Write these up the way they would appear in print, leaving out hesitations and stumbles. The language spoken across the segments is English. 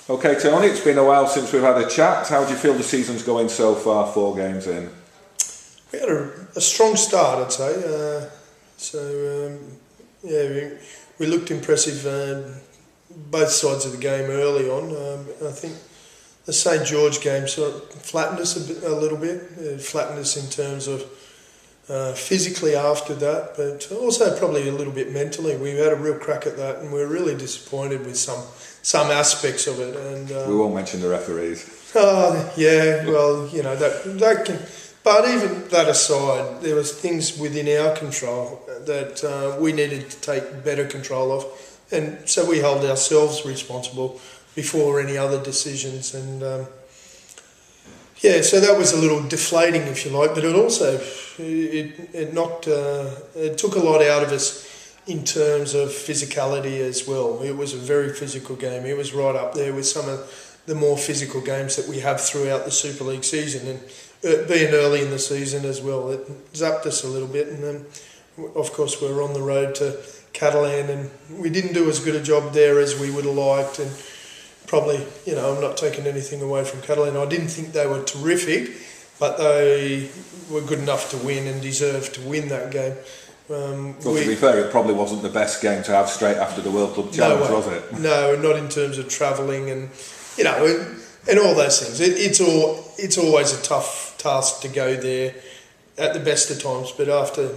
Okay, Tony, it's been a while since we've had a chat. How do you feel the season's going so far, 4 games in? We had a strong start, I'd say. We looked impressive both sides of the game early on. I think the St George game sort of flattened us a little bit. It flattened us in terms of physically after that, but also probably a little bit mentally. We had a real crack at that, and we're really disappointed with some aspects of it. And we won't mention the referees. Yeah, well, you know that can. But even that aside, there was things within our control that we needed to take better control of, and so we hold ourselves responsible before any other decisions. And so that was a little deflating, if you like. But it also it took a lot out of us in terms of physicality as well. It was a very physical game. It was right up there with some of the more physical games that we have throughout the Super League season, and being early in the season as well, it zapped us a little bit. And then, of course, we were on the road to Catalan, and we didn't do as good a job there as we would have liked. And probably, I'm not taking anything away from Catalan. I didn't think they were terrific, but they were good enough to win and deserved to win that game. Well, to be fair, it probably wasn't the best game to have straight after the World Club Challenge, was it? No, not in terms of travelling and, and all those things. It's always a tough task to go there at the best of times, but after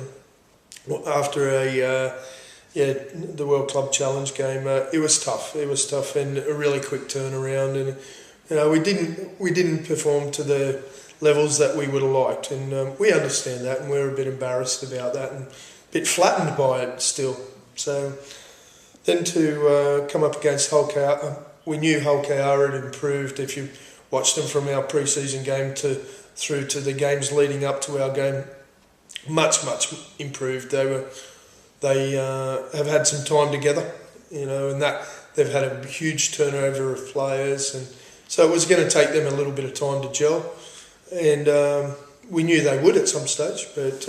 the World Club Challenge game, it was tough. It was tough and a really quick turnaround, and we didn't perform to the levels that we would have liked, and we understand that, and we're a bit embarrassed about that and a bit flattened by it still. So then to come up against Hull KR, we knew Hull KR had improved. If you watched them from our pre-season game through to the games leading up to our game, much improved. They have had some time together, and that they've had a huge turnover of players, and so it was going to take them a little bit of time to gel, and we knew they would at some stage, but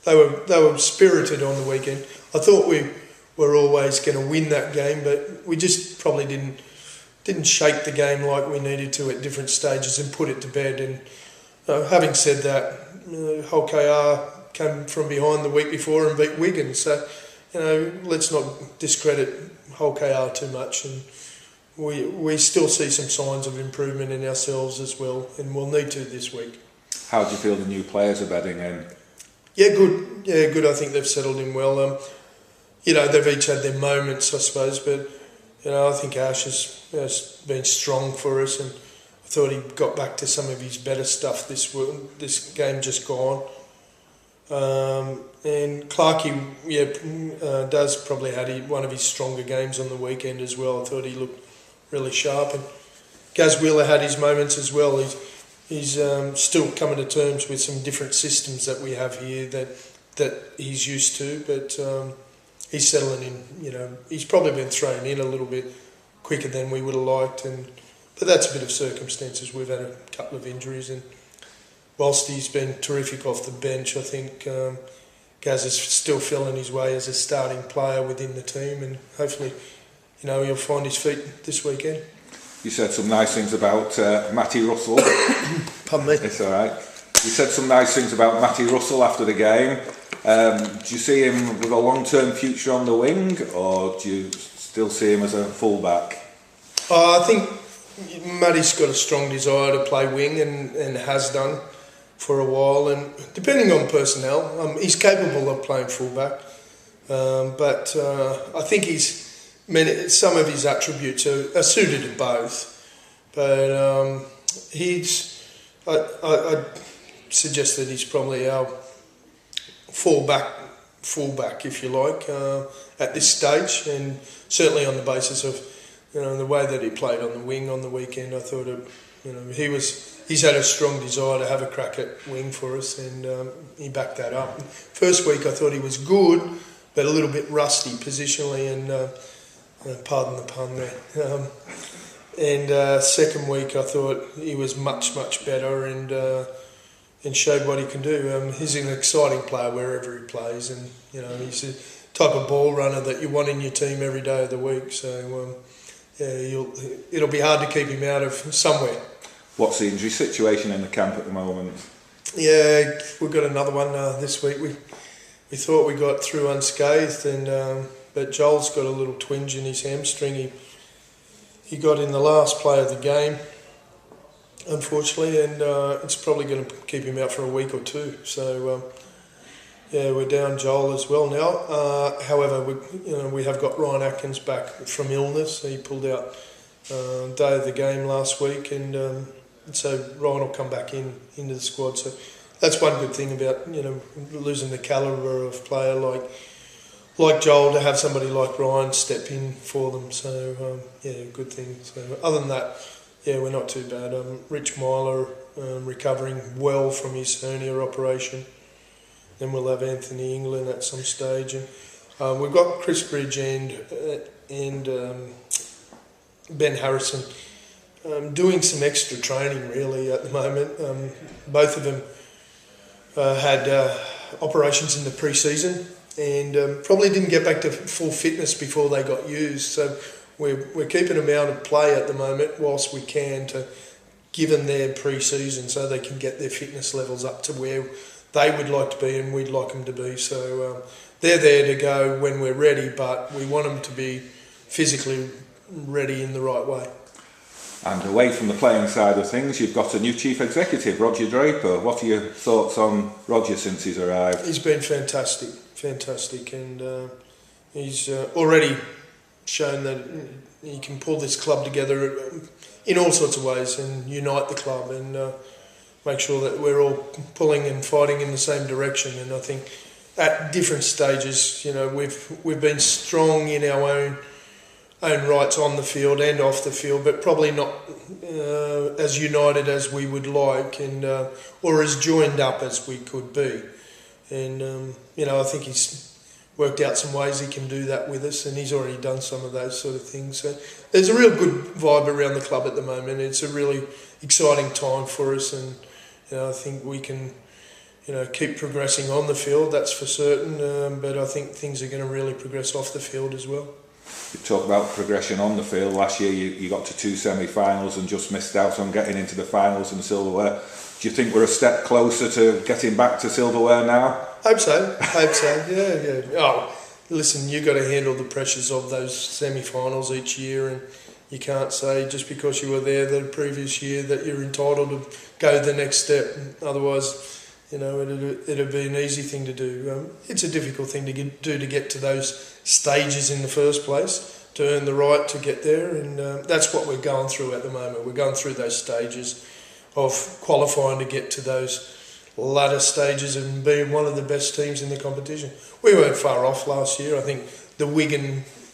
they were spirited on the weekend. I thought we were always going to win that game, but we just probably didn't shake the game like we needed to at different stages and put it to bed. And having said that, Hull KR came from behind the week before and beat Wigan, so let's not discredit Hull KR too much, and we still see some signs of improvement in ourselves as well, and we'll need to this week. How do you feel the new players are bedding in? Yeah, good. I think they've settled in well. They've each had their moments, I suppose, but I think Ash has been strong for us, and I thought he got back to some of his better stuff this game just gone. And Clarkey, does probably had one of his stronger games on the weekend as well. I thought he looked really sharp, and Gaz Wheeler had his moments as well. He's still coming to terms with some different systems that we have here that he's used to, but he's settling in. He's probably been thrown in a little bit quicker than we would have liked, but that's a bit of circumstances. We've had a couple of injuries, and whilst he's been terrific off the bench, I think Gaz is still feeling his way as a starting player within the team, and hopefully, he'll find his feet this weekend. You said some nice things about Matty Russell. Pardon me? It's all right. You said some nice things about Matty Russell after the game. Do you see him with a long-term future on the wing, or do you still see him as a full-back? I think Matty's got a strong desire to play wing and has done for a while, and depending on personnel, he's capable of playing full-back, but I think some of his attributes are suited to both, but I'd suggest that he's probably our fullback, if you like, at this stage, and certainly on the basis of the way that he played on the wing on the weekend. I thought he's had a strong desire to have a crack at wing for us, and he backed that up. First week I thought he was good, but a little bit rusty positionally, and pardon the pun there. And second week I thought he was much better, and showed what he can do. He's an exciting player wherever he plays, and he's the type of ball runner that you want in your team every day of the week. So it'll be hard to keep him out of somewhere. What's the injury situation in the camp at the moment? Yeah, we've got another one this week. We thought we got through unscathed, but Joel's got a little twinge in his hamstring. He got in the last play of the game, unfortunately, and it's probably going to keep him out for a week or two. So we're down Joel as well now. However, we have got Ryan Atkins back from illness. He pulled out day of the game last week, and so Ryan will come back into the squad. So that's one good thing about losing the calibre of player like Joel, to have somebody like Ryan step in for them. So good thing. So other than that, we're not too bad. Rich Myler recovering well from his hernia operation. Then we'll have Anthony England at some stage, and we've got Chris Bridge and Ben Harrison doing some extra training really at the moment. Both of them had operations in the pre-season and probably didn't get back to full fitness before they got used. So we're keeping them out of play at the moment whilst we can, to give them their pre-season so they can get their fitness levels up to where they would like to be and we'd like them to be. So they're there to go when we're ready, but we want them to be physically ready in the right way. And away from the playing side of things, you've got a new chief executive, Roger Draper. What are your thoughts on Roger since he's arrived? He's been fantastic, and he's already shown that he can pull this club together in all sorts of ways and unite the club and make sure that we're all pulling and fighting in the same direction. And I think at different stages, we've been strong in our own rights on the field and off the field, but probably not as united as we would like, and or as joined up as we could be. And I think he's worked out some ways he can do that with us, and he's already done some of those sort of things. So there's a real good vibe around the club at the moment. It's a really exciting time for us, and I think we can keep progressing on the field, that's for certain, but I think things are going to really progress off the field as well. You talk about progression on the field. Last year you got to 2 semi-finals and just missed out on getting into the finals and silverware. Do you think we're a step closer to getting back to silverware now? Hope so, yeah. Oh, listen, you've got to handle the pressures of those semi-finals each year, and you can't say just because you were there the previous year that you're entitled to go the next step. Otherwise, it'd be an easy thing to do. It's a difficult thing to do to get to those stages in the first place, to earn the right to get there, and that's what we're going through at the moment. We're going through those stages of qualifying to get to those latter stages and being one of the best teams in the competition. We weren't far off last year. I think the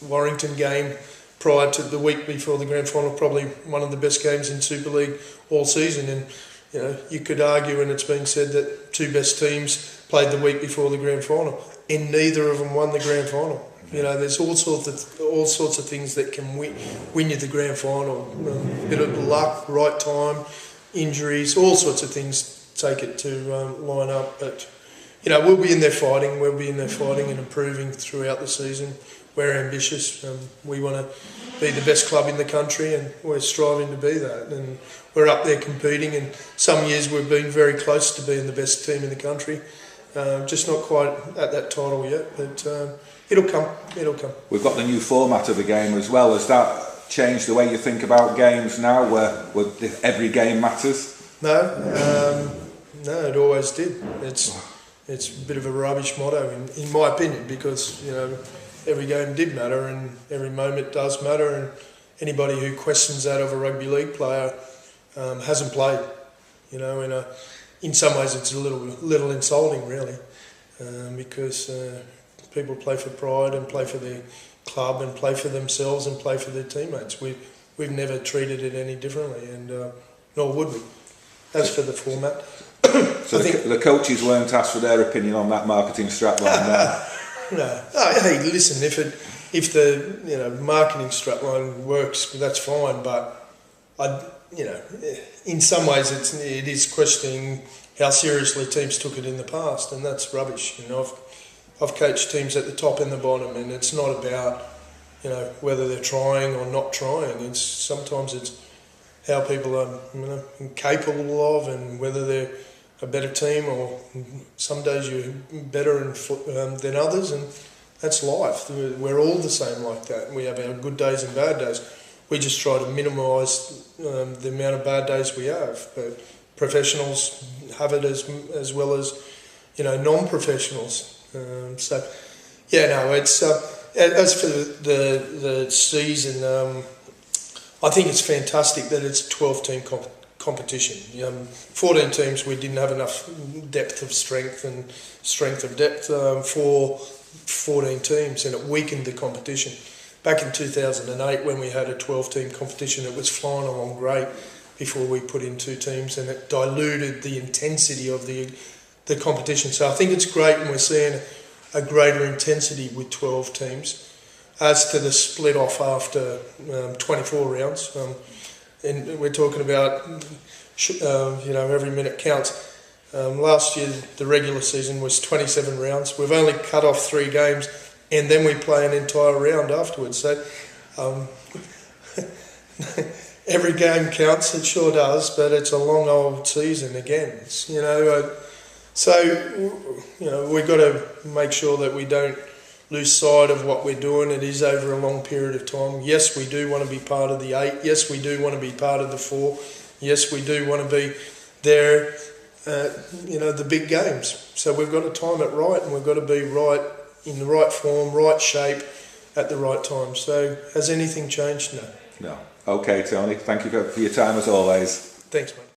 Warrington game prior to the week before the grand final, probably one of the best games in Super League all season, and you could argue, and it's been said, that two best teams played the week before the grand final, and neither of them won the grand final. There's all sorts of things that can win you the grand final. A bit of luck, right time, injuries, all sorts of things take it to line up. But we'll be in there fighting. And improving throughout the season. We're ambitious. We want to be the best club in the country, and we're striving to be that. And we're up there competing. And some years we've been very close to being the best team in the country. Just not quite at that title yet, but it'll come. We've got the new format of the game as well. Has that changed the way you think about games now, where every game matters? No, it always did. It's a bit of a rubbish motto, in my opinion, because every game did matter and every moment does matter, and anybody who questions that of a rugby league player hasn't played. In some ways it's a little insulting, really, because people play for pride and play for their club and play for themselves and play for their teammates. We've never treated it any differently, and nor would we. As for the format, so the coaches weren't asked for their opinion on that marketing strapline. No. Oh, hey, listen, if the marketing strapline works, that's fine. But in some ways it is questioning how seriously teams took it in the past, and that's rubbish. I've coached teams at the top and the bottom, and it's not about whether they're trying or not trying. Sometimes it's how people are capable of, and whether they're a better team, or some days you're better than others, and that's life. We're all the same like that. We have our good days and bad days. We just try to minimise the amount of bad days we have. But professionals have it as well as non-professionals. It's as for the season, I think it's fantastic that it's a 12-team competition. 14 teams, we didn't have enough depth of strength and strength of depth for 14 teams, and it weakened the competition. Back in 2008, when we had a 12-team competition, it was flying along great before we put in 2 teams, and it diluted the intensity of the competition. So I think it's great, and we're seeing a greater intensity with 12 teams. As to the split off after 24 rounds, and we're talking about every minute counts. Last year the regular season was 27 rounds. We've only cut off 3 games, and then we play an entire round afterwards. So every game counts. It sure does, but it's a long old season again. We've got to make sure that we don't lose sight of what we're doing. It is over a long period of time. Yes, we do want to be part of the 8. Yes, we do want to be part of the 4. Yes, we do want to be there, the big games. So we've got to time it right, and we've got to be right in the right form, right shape, at the right time. So has anything changed? No. No. Okay, Tony. Thank you for your time as always. Thanks, mate.